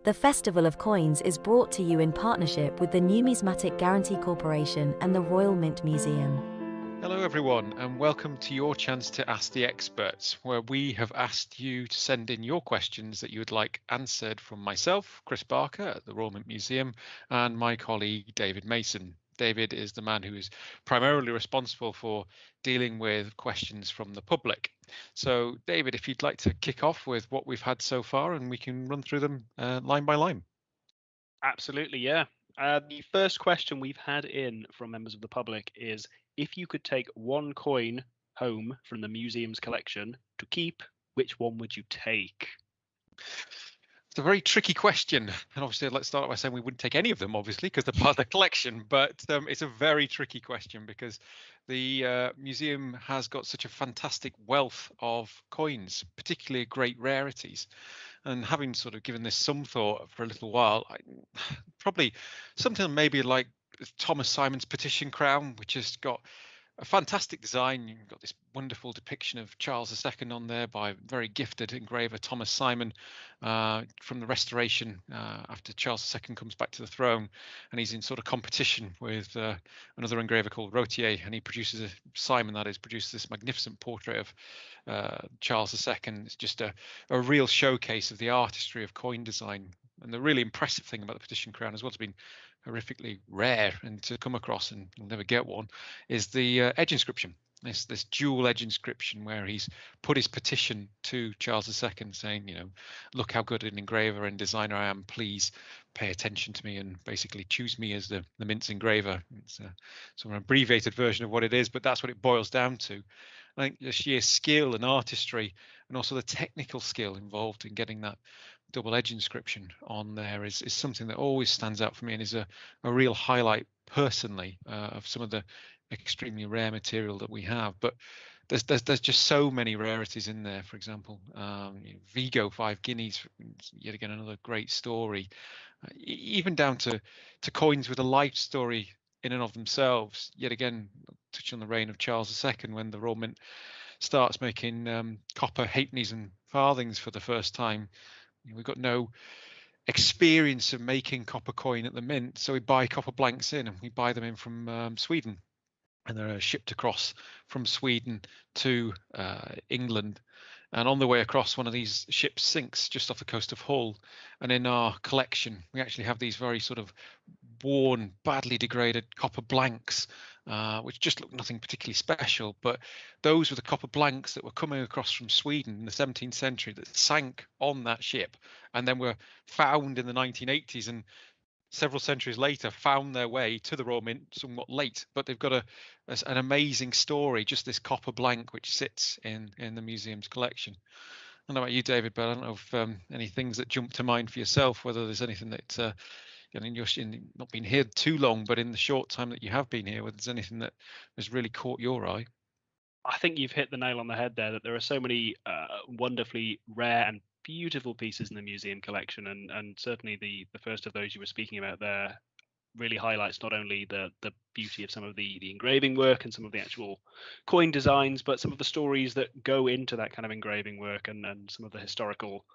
The Festival of Coins is brought to you in partnership with the Numismatic Guarantee Corporation and the Royal Mint Museum. Hello everyone, and welcome to your chance to ask the experts, where we have asked you to send in your questions that you would like answered from myself, Chris Barker at the Royal Mint Museum, and my colleague David Mason. David is the man who is primarily responsible for dealing with questions from the public. So David, if you'd like to kick off with what we've had so far, and we can run through them line by line. Absolutely, yeah. The first question we've had in from members of the public is, if you could take one coin home from the museum's collection to keep, which one would you take? It's a very tricky question, and obviously let's start by saying we wouldn't take any of them, obviously, because they're part of the collection. But it's a very tricky question because the museum has got such a fantastic wealth of coins, particularly great rarities. And having sort of given this some thought for a little while, probably something maybe like Thomas Simon's Petition Crown, which has got a fantastic design. You've got this wonderful depiction of Charles II on there by very gifted engraver Thomas Simon from the Restoration after Charles II comes back to the throne, and he's in sort of competition with another engraver called Rotier, and he produces produces this magnificent portrait of Charles II. It's just a real showcase of the artistry of coin design. And the really impressive thing about the Petition Crown as well, it's been horrifically rare and to come across, and you'll never get one, is the edge inscription. This dual edge inscription where he's put his petition to Charles II saying, you know, look how good an engraver and designer I am, please pay attention to me and basically choose me as the Mint's engraver. It's sort of an abbreviated version of what it is, but that's what it boils down to. I think the sheer skill and artistry and also the technical skill involved in getting that double edge inscription on there is something that always stands out for me and is a real highlight personally of some of the extremely rare material that we have. But there's just so many rarities in there. For example, Vigo 5 guineas, yet again another great story, even down to coins with a life story in and of themselves. Yet again, touching on the reign of Charles II, when the Royal Mint starts making copper halfpennies and farthings for the first time. We've got no experience of making copper coin at the mint, so we buy copper blanks in, and we buy them in from Sweden, and they're shipped across from Sweden to England. And on the way across, one of these ships sinks just off the coast of Hull. And in our collection, we actually have these very sort of worn, badly degraded copper blanks, which just look nothing particularly special. But those were the copper blanks that were coming across from Sweden in the 17th century that sank on that ship and then were found in the 1980s and several centuries later found their way to the Royal Mint somewhat late. But they've got an amazing story, just this copper blank which sits in the museum's collection. I don't know about you, David, but I don't know if any things that jump to mind for yourself, whether there's anything that you're not been here too long, but in the short time that you have been here, whether there's anything that has really caught your eye. I think you've hit the nail on the head there, that there are so many wonderfully rare and beautiful pieces in the museum collection, and certainly the first of those you were speaking about there really highlights not only the beauty of some of the engraving work and some of the actual coin designs, but some of the stories that go into that kind of engraving work and some of the historical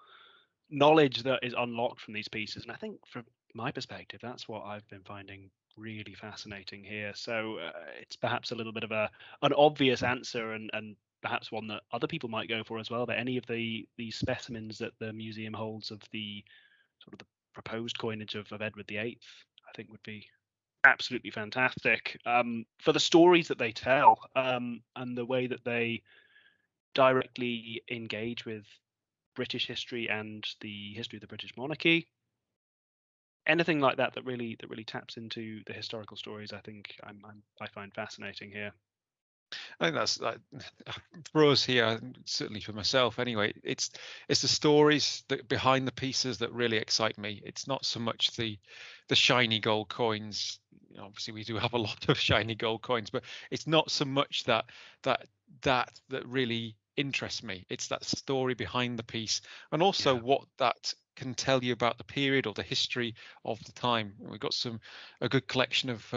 knowledge that is unlocked from these pieces. And I think from my perspective, that's what I've been finding really fascinating here. So it's perhaps a little bit of an obvious answer, and perhaps one that other people might go for as well. But any of the specimens that the museum holds of the sort of the proposed coinage of Edward VIII, I think would be absolutely fantastic for the stories that they tell and the way that they directly engage with British history and the history of the British monarchy. Anything like that really taps into the historical stories, I think I find fascinating here. I think that's for us here, certainly for myself anyway. It's the stories that behind the pieces that really excite me. It's not so much the shiny gold coins. Obviously, we do have a lot of shiny gold coins, but it's not so much that really interests me. It's that story behind the piece, and also what that can tell you about the period or the history of the time. We've got a good collection of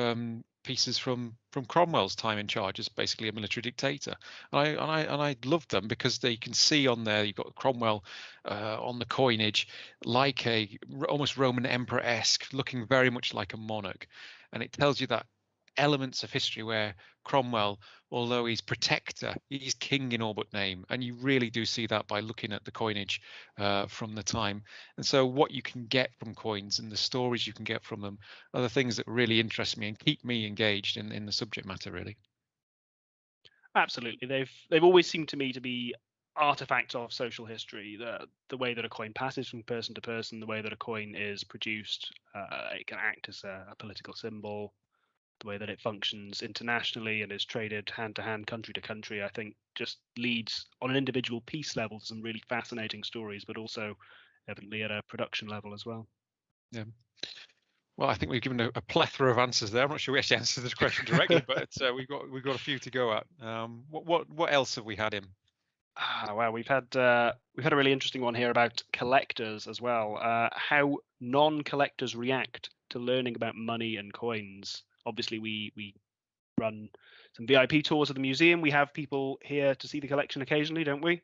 pieces from Cromwell's time in charge as basically a military dictator, and I loved them because they can see on there you've got Cromwell on the coinage like a almost Roman emperor-esque, looking very much like a monarch, and it tells you that elements of history where Cromwell, although he's protector, he's king in all but name, and you really do see that by looking at the coinage from the time. And so what you can get from coins and the stories you can get from them are the things that really interest me and keep me engaged in the subject matter, really. Absolutely, they've always seemed to me to be artifacts of social history. The way that a coin passes from person to person, the way that a coin is produced, it can act as a political symbol. The way that it functions internationally and is traded hand to hand, country to country, I think just leads on an individual piece level to some really fascinating stories, but also evidently at a production level as well. Yeah. Well, I think we've given a plethora of answers there. I'm not sure we actually answered this question directly, but we've got a few to go at. What else have we had in? Well, we've had a really interesting one here about collectors as well. How non-collectors react to learning about money and coins. Obviously, we run some VIP tours of the museum. We have people here to see the collection occasionally, don't we?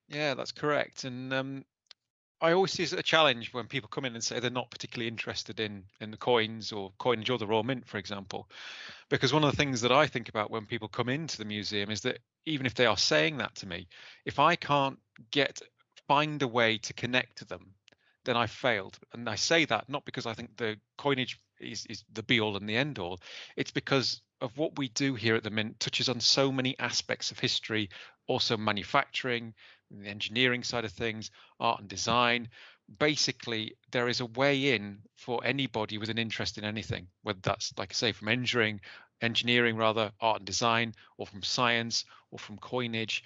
Yeah, that's correct. And I always see it as a challenge when people come in and say they're not particularly interested in the coins or coinage or the Royal Mint, for example. Because one of the things that I think about when people come into the museum is that even if they are saying that to me, if I can't find a way to connect to them, then I failed. And I say that not because I think the coinage is the be all and the end all. It's because of what we do here at the Mint touches on so many aspects of history, also manufacturing, the engineering side of things, art and design. Basically, there is a way in for anybody with an interest in anything, whether that's, like I say, from engineering rather, art and design, or from science, or from coinage.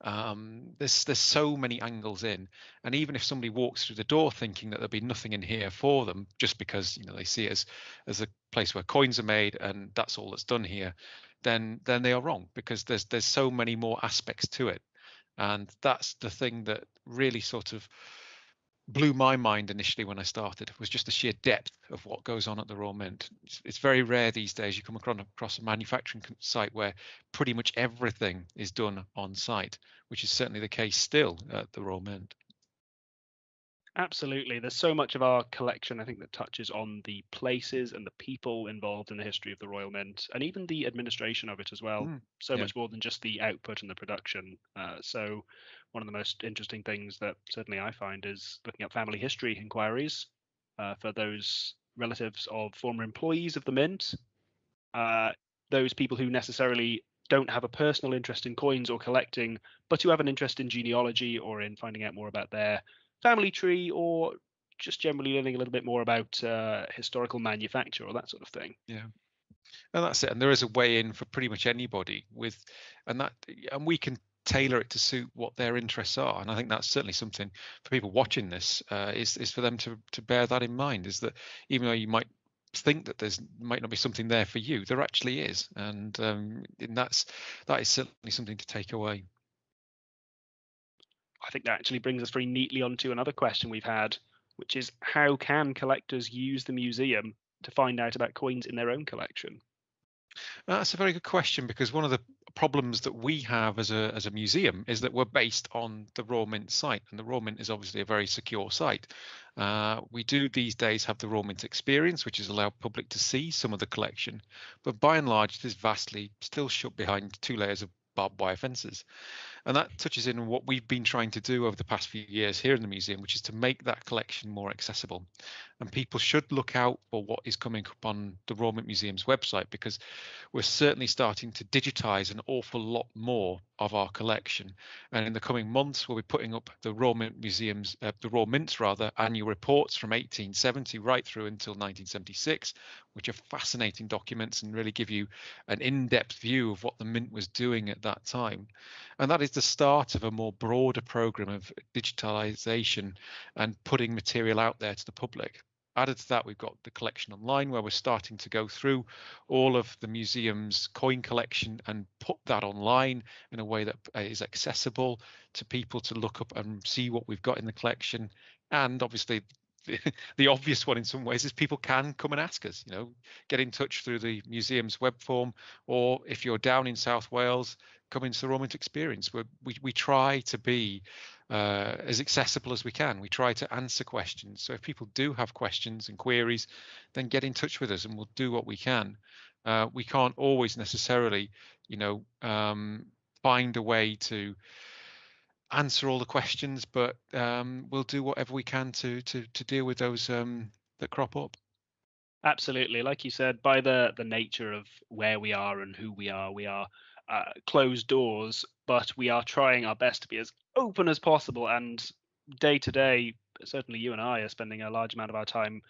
There's so many angles in, and even if somebody walks through the door thinking that there'll be nothing in here for them, just because they see it as a place where coins are made and that's all that's done here, then they are wrong, because there's so many more aspects to it. And that's the thing that really sort of blew my mind initially when I started, was just the sheer depth of what goes on at the Royal Mint. It's very rare these days you come across a manufacturing site where pretty much everything is done on site, which is certainly the case still at the Royal Mint. Absolutely. There's so much of our collection, I think, that touches on the places and the people involved in the history of the Royal Mint, and even the administration of it as well. So much more than just the output and the production. So one of the most interesting things that certainly I find is looking at family history inquiries for those relatives of former employees of the Mint, those people who necessarily don't have a personal interest in coins or collecting, but who have an interest in genealogy or in finding out more about their family tree, or just generally learning a little bit more about historical manufacture or that sort of thing. Yeah, and that's it. And there is a way in for pretty much anybody and we can tailor it to suit what their interests are. And I think that's certainly something for people watching this is for them to bear that in mind, is that even though you might think that might not be something there for you, there actually is. And that is certainly something to take away. I think that actually brings us very neatly onto another question we've had, which is how can collectors use the museum to find out about coins in their own collection? That's a very good question, because one of the problems that we have as a museum is that we're based on the Royal Mint site, and the Royal Mint is obviously a very secure site. We do these days have the Royal Mint experience, which has allowed public to see some of the collection, but by and large it is vastly still shut behind 2 layers of barbed wire fences. And that touches in what we've been trying to do over the past few years here in the museum, which is to make that collection more accessible. And people should look out for what is coming up on the Royal Mint Museum's website, because we're certainly starting to digitize an awful lot more of our collection. And in the coming months, we'll be putting up the Royal Mint Museum's, the Royal Mint's rather, annual reports from 1870 right through until 1976, which are fascinating documents and really give you an in-depth view of what the Mint was doing at that time. And that is the start of a more broader program of digitalization and putting material out there to the public. Added to that, we've got the collection online, where we're starting to go through all of the museum's coin collection and put that online in a way that is accessible to people to look up and see what we've got in the collection. And obviously the obvious one in some ways is people can come and ask us, get in touch through the museum's web form, or if you're down in South Wales, come into the Royal Mint Experience. We try to be as accessible as we can. We try to answer questions. So if people do have questions and queries, then get in touch with us and we'll do what we can. We can't always necessarily, find a way to answer all the questions, but we'll do whatever we can to deal with those that crop up. Absolutely, like you said, by the nature of where we are and who we are closed doors, but we are trying our best to be as open as possible. And day to day, certainly you and I are spending a large amount of our time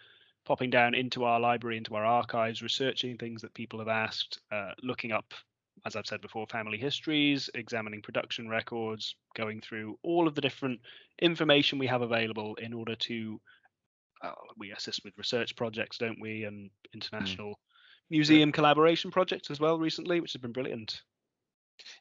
popping down into our library, into our archives, researching things that people have asked, looking up, as I've said before, family histories, examining production records, going through all of the different information we have available in order to, we assist with research projects, don't we, and international museum collaboration projects as well recently, which has been brilliant.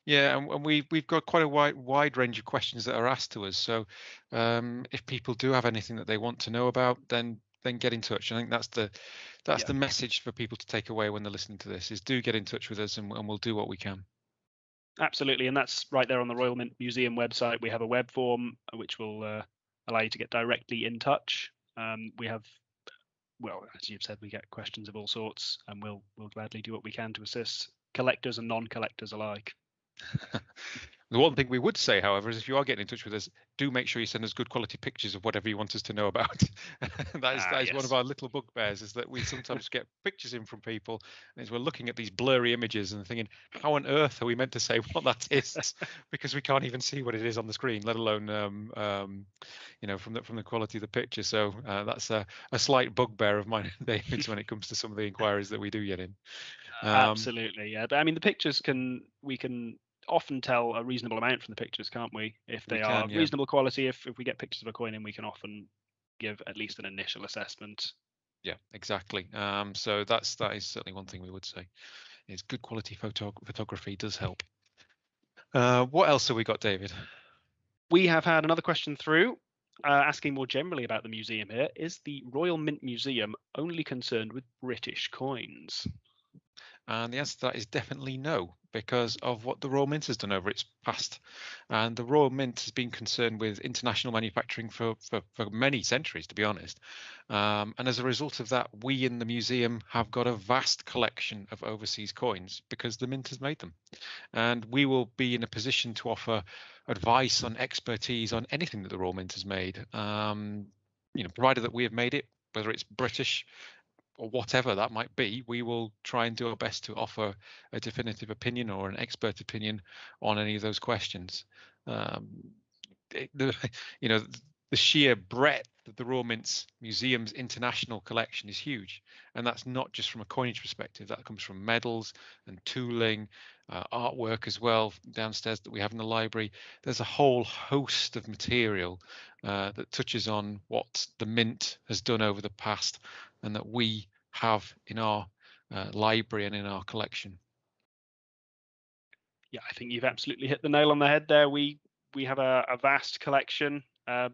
Yeah, and we've got quite a wide range of questions that are asked to us. So if people do have anything that they want to know about, then get in touch. I think that's the message for people to take away when they're listening to this, is do get in touch with us and we'll do what we can. Absolutely, and that's right there on the Royal Mint Museum website. We have a web form which will allow you to get directly in touch. We have, well, as you've said, we get questions of all sorts, and we'll gladly do what we can to assist collectors and non-collectors alike. The one thing we would say, however, is if you are getting in touch with us, do make sure you send us good quality pictures of whatever you want us to know about. that is one of our little bugbears, is that we sometimes get pictures in from people, and as we're looking at these blurry images and thinking, how on earth are we meant to say what that is? Because we can't even see what it is on the screen, let alone from the quality of the picture. So that's a slight bugbear of mine and David's when it comes to some of the inquiries that we do get in. Absolutely, yeah. But I mean, the pictures we can often tell a reasonable amount from the pictures, can't we? If they are reasonable quality, if we get pictures of a coin in, we can often give at least an initial assessment. Yeah, exactly. So that is certainly one thing we would say, is good quality photography does help. What else have we got, David? We have had another question through asking more generally about the museum here. Is the Royal Mint Museum only concerned with British coins? And the answer to that is definitely no, because of what the Royal Mint has done over its past. And the Royal Mint has been concerned with international manufacturing for many centuries, to be honest. And as a result of that, we in the museum have got a vast collection of overseas coins because the Mint has made them. And we will be in a position to offer advice on expertise on anything that the Royal Mint has made, provided that we have made it, whether it's British or whatever that might be. We will try and do our best to offer a definitive opinion or an expert opinion on any of those questions. The sheer breadth of the Royal Mint's museum's international collection is huge, and that's not just from a coinage perspective. That comes from medals and tooling, artwork as well downstairs that we have in the library. There's a whole host of material that touches on what the Mint has done over the past and that we have in our library and in our collection. Yeah, I think you've absolutely hit the nail on the head there. We have a vast collection, a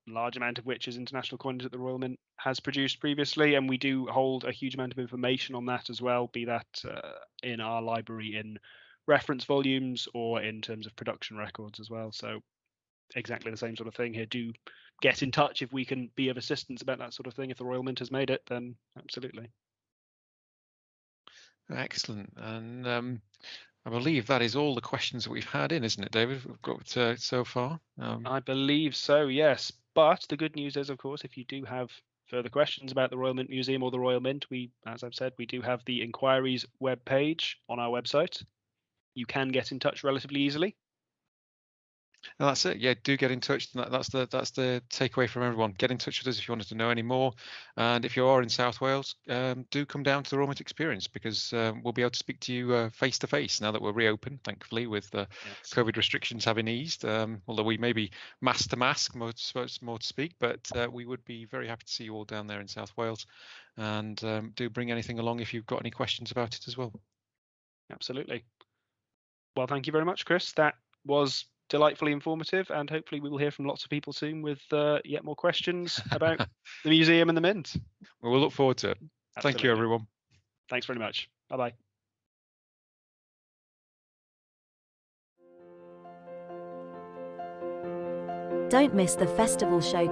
large amount of which is international coinage that the Royal Mint has produced previously, and we do hold a huge amount of information on that as well, be that in our library in reference volumes or in terms of production records as well. So exactly the same sort of thing here. Do get in touch if we can be of assistance about that sort of thing. If the Royal Mint has made it, then absolutely. Excellent. And I believe that is all the questions that we've had in, isn't it, David? We've got so far. I believe so, yes. But the good news is, of course, if you do have further questions about the Royal Mint Museum or the Royal Mint, as I've said, we do have the inquiries web page on our website. You can get in touch relatively easily. And that's it. Yeah, do get in touch. That's the takeaway from everyone. Get in touch with us if you wanted to know any more. And if you are in South Wales, do come down to the Royal Mint Experience, because we'll be able to speak to you face to face now that we're reopened, thankfully, with COVID restrictions having eased. Although we may be mask to mask, more to speak, but we would be very happy to see you all down there in South Wales. And do bring anything along if you've got any questions about it as well. Absolutely. Well, thank you very much, Chris. That was delightfully informative, and hopefully we will hear from lots of people soon with yet more questions about the museum and the mint. Well, we'll look forward to it. Thank you, Absolutely. everyone. Thanks very much. Bye-bye. Don't miss the festival show